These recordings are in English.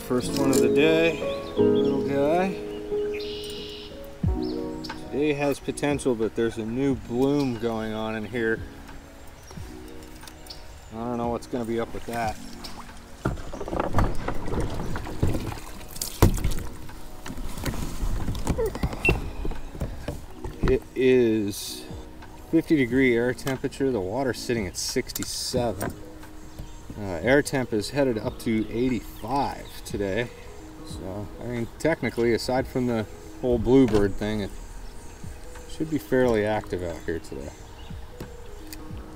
first one of the day, little guy. Today has potential, but there's a new bloom going on in here. I don't know what's going to be up with that. It is 50-degree air temperature. The water's sitting at 67. Air temp is headed up to 85 today. So, I mean, technically, aside from the whole bluebird thing, it should be fairly active out here today.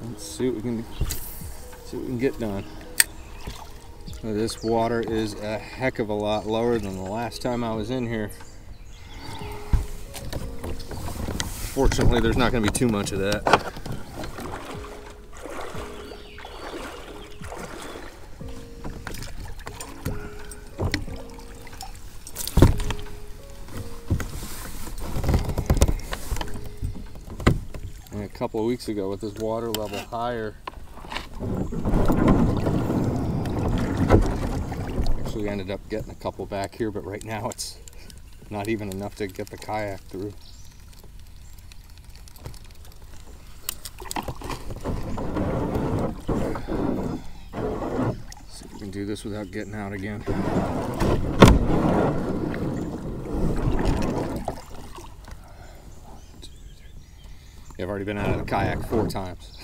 Let's see what we can get done. This water is a heck of a lot lower than the last time I was in here. Fortunately, there's not going to be too much of that. And a couple of weeks ago, with this water level higher, actually ended up getting a couple back here, but right now it's not even enough to get the kayak through. See if we can do this without getting out again. I've already been out of the kayak 4 times.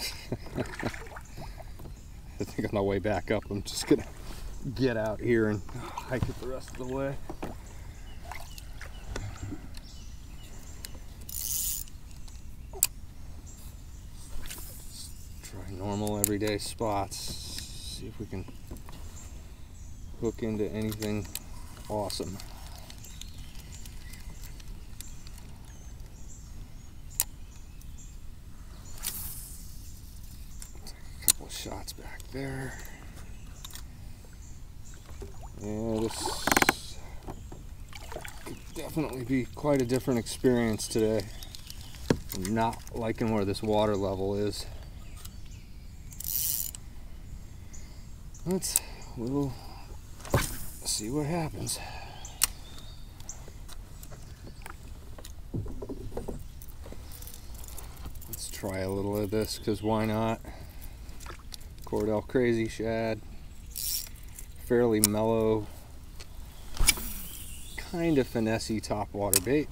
I think on the way back up, I'm just gonna get out here and hike it the rest of the way. Just try normal everyday spots. See if we can hook into anything awesome. Shots back there. Yeah, this could definitely be quite a different experience today. I'm not liking where this water level is. We'll see what happens. Let's try a little of this, because why not? Cordell Crazy Shad, fairly mellow, kind of finessey topwater bait.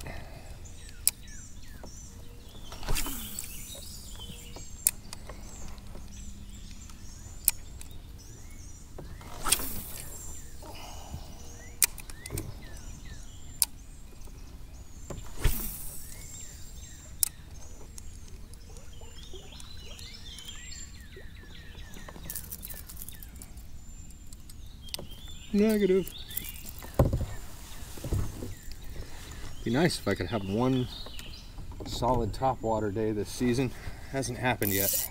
Negative. Be nice if I could have one solid topwater day this season. Hasn't happened yet.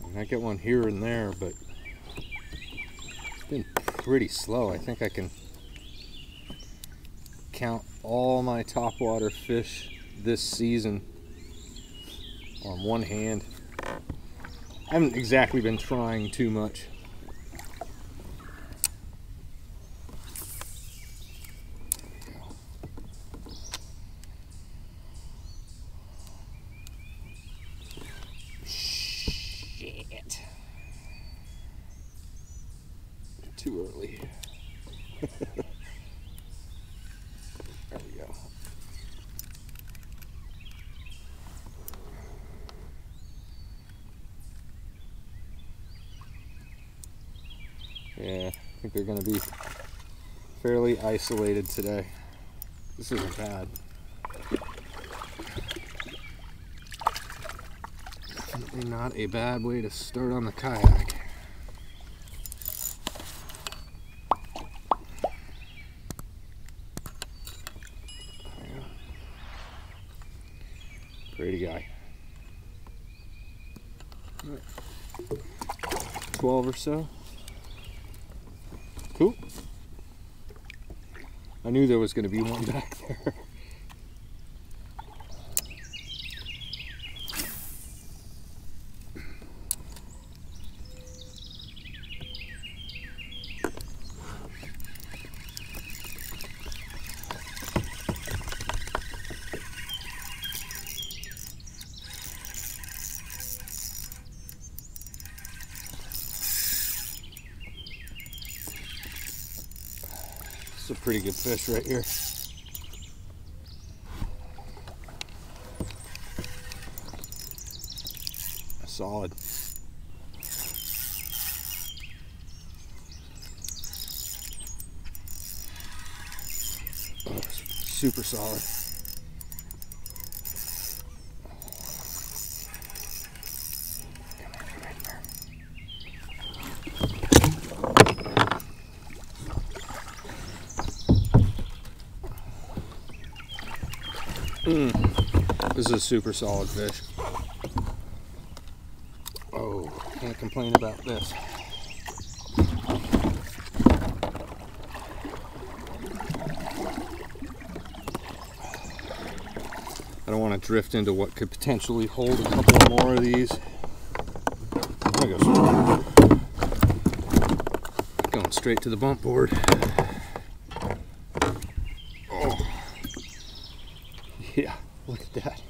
I might get one here and there, but it's been pretty slow. I think I can count all my topwater fish this season on one hand. I haven't exactly been trying too much. Too early. There we go. Yeah, I think they're going to be fairly isolated today. This isn't bad. Definitely not a bad way to start on the kayak. Pretty guy. 12 or so. Cool. I knew there was going to be one back there. It's a pretty good fish right here. Solid. Oh, super solid. This is a super solid fish. Oh, can't complain about this. I don't want to drift into what could potentially hold a couple more of these. There goes. Going straight to the bump board. Oh. Yeah, look at that.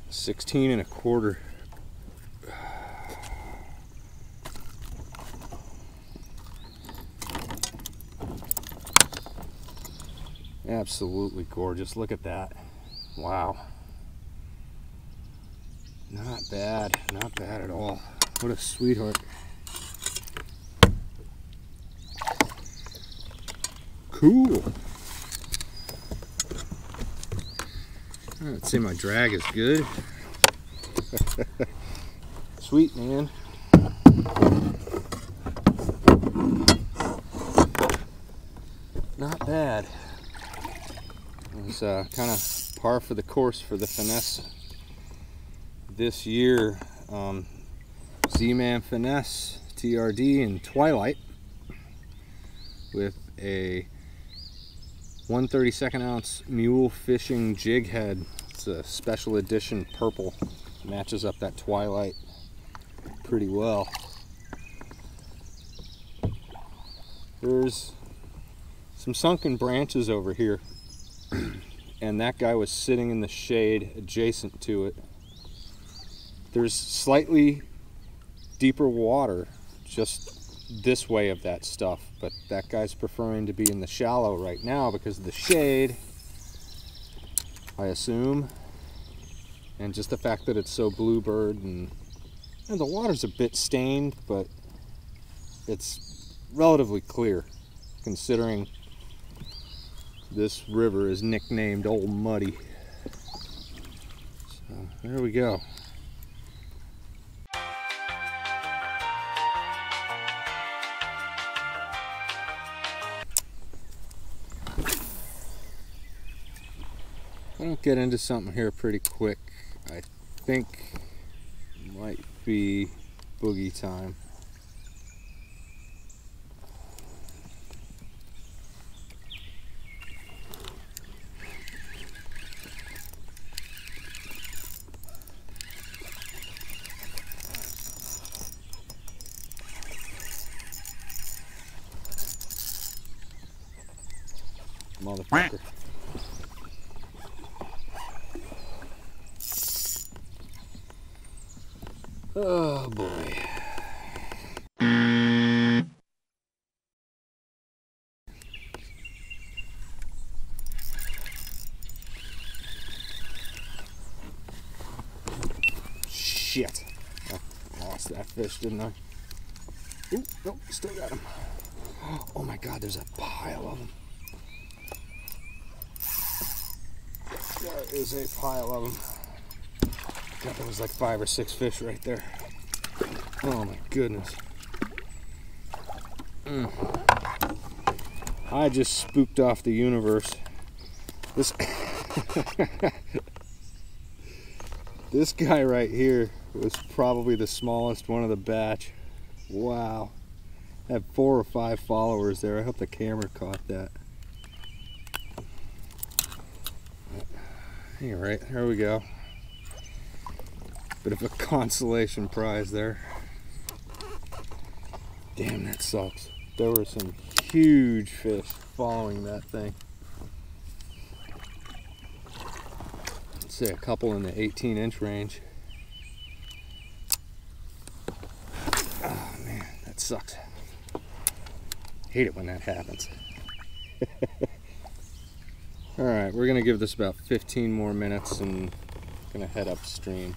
16 1/4. Absolutely gorgeous. Look at that. Wow. Not bad. Not bad at all. What a sweetheart. Cool. I'd say my drag is good. Sweet, man. Not bad. It was kind of par for the course for the finesse this year. Z-Man Finesse TRD in Twilight with a 1/32 ounce mule fishing jig head. It's a special edition purple. Matches up that Twilight pretty well. There's some sunken branches over here, and that guy was sitting in the shade adjacent to it. There's slightly deeper water just this way of that stuff, but that guy's preferring to be in the shallow right now because of the shade, I assume, and just the fact that it's so bluebird, and the water's a bit stained, but it's relatively clear considering this river is nicknamed Old Muddy. So there we go. I'll get into something here pretty quick. I think it might be boogie time. Motherfucker. Oh boy. Shit. I lost that fish, didn't I? Ooh, nope, still got him. Oh my god, there's a pile of them. There is a pile of them. God, there was like 5 or 6 fish right there. Oh my goodness. I just spooked off the universe. This this guy right here was probably the smallest one of the batch. Wow. I had 4 or 5 followers there. I hope the camera caught that. All right, here we go. Bit of a consolation prize there. Damn, that sucks. There were some huge fish following that thing. I'd say a couple in the 18-inch range. that sucks. Hate it when that happens. All right, we're gonna give this about 15 more minutes and gonna head upstream.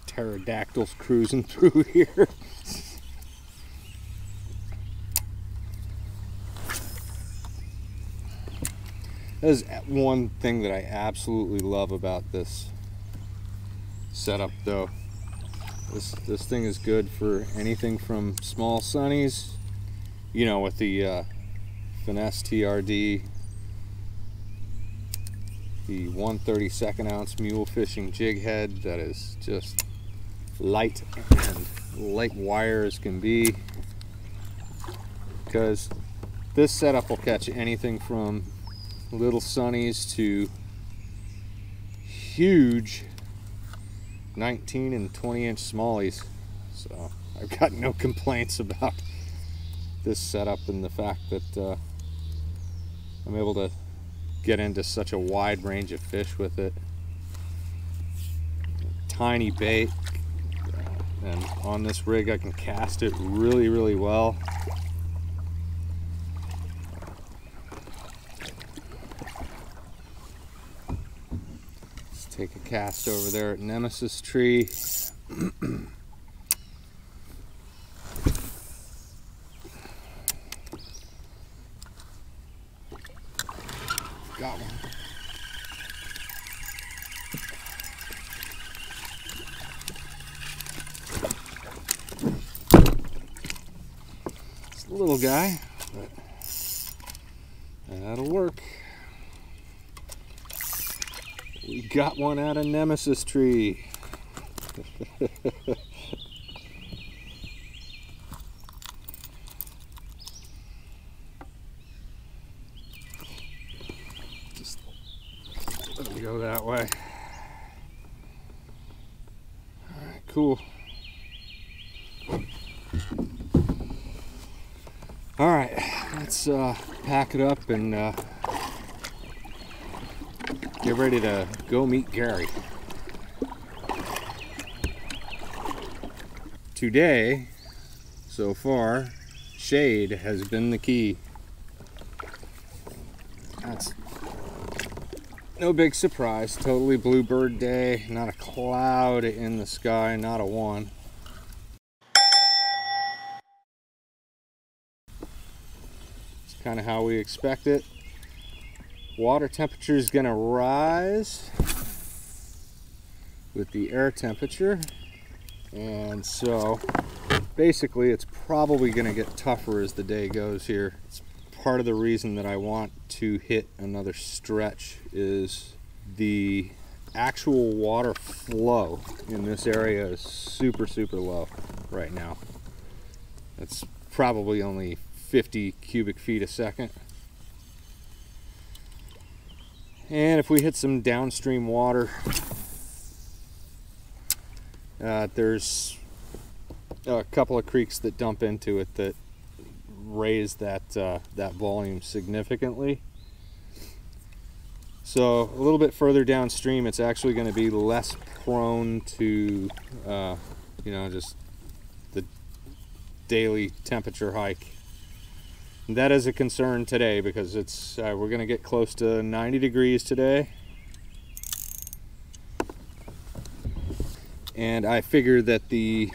Pterodactyls cruising through here. There's one thing that I absolutely love about this setup though. This thing is good for anything from small sunnies, you know, with the Finesse TRD, the 1/32 ounce mule fishing jig head that is just light and light wire as can be, because this setup will catch anything from little sunnies to huge 19 and 20 inch smallies. So I've got no complaints about this setup and the fact that I'm able to get into such a wide range of fish with it. Tiny bait, and on this rig I can cast it really, really well. Let's take a cast over there at Nemesis Tree. Got one. It's a little guy, but that'll work. We got one out of Nemesis Tree. Just let him go that way. All right, cool. All right, let's pack it up and get ready to go meet Gary. Today, so far, shade has been the key. That's no big surprise. Totally bluebird day, not a cloud in the sky, not a one. It's kind of how we expect it. Water temperature is going to rise with the air temperature, and so basically it's probably going to get tougher as the day goes here. It's part of the reason that I want to hit another stretch is the actual water flow in this area is super, super low right now. It's probably only 50 cubic feet a second. And if we hit some downstream water, there's a couple of creeks that dump into it that raise that that volume significantly. So a little bit further downstream, it's actually going to be less prone to, you know, just the daily temperature hike. And that is a concern today because it's we're going to get close to 90 degrees today. And I figure that the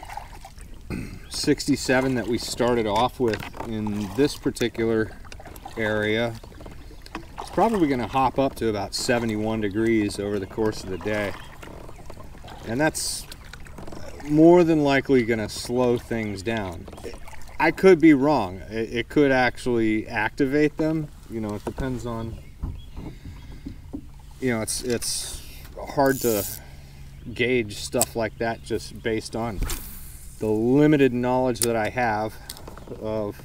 67 that we started off with in this particular area is probably going to hop up to about 71 degrees over the course of the day. And that's more than likely going to slow things down. I could be wrong. It could actually activate them. You know, it depends on, you know, it's hard to gauge stuff like that just based on the limited knowledge that I have of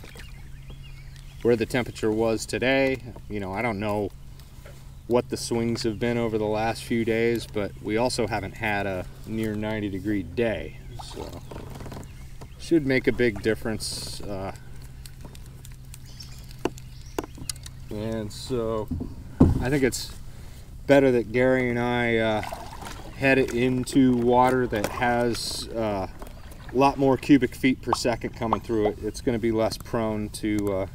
where the temperature was today. You know, I don't know what the swings have been over the last few days, but we also haven't had a near 90-degree day, so should make a big difference. And so I think it's better that Gary and I head it into water that has a lot more cubic feet per second coming through it. It's going to be less prone to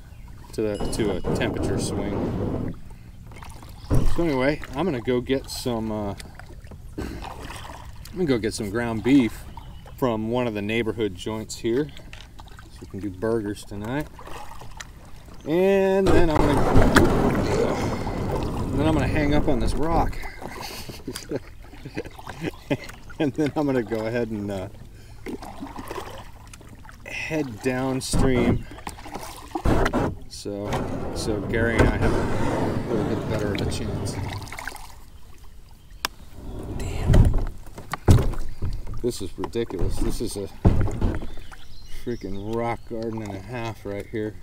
a temperature swing. So anyway, I'm gonna go get some ground beef from one of the neighborhood joints here, so we can do burgers tonight. And then I'm gonna hang up on this rock, and then I'm gonna go ahead and head downstream. So Gary and I have a little bit better of a chance. Damn. This is ridiculous. This is a freaking rock garden and a half right here.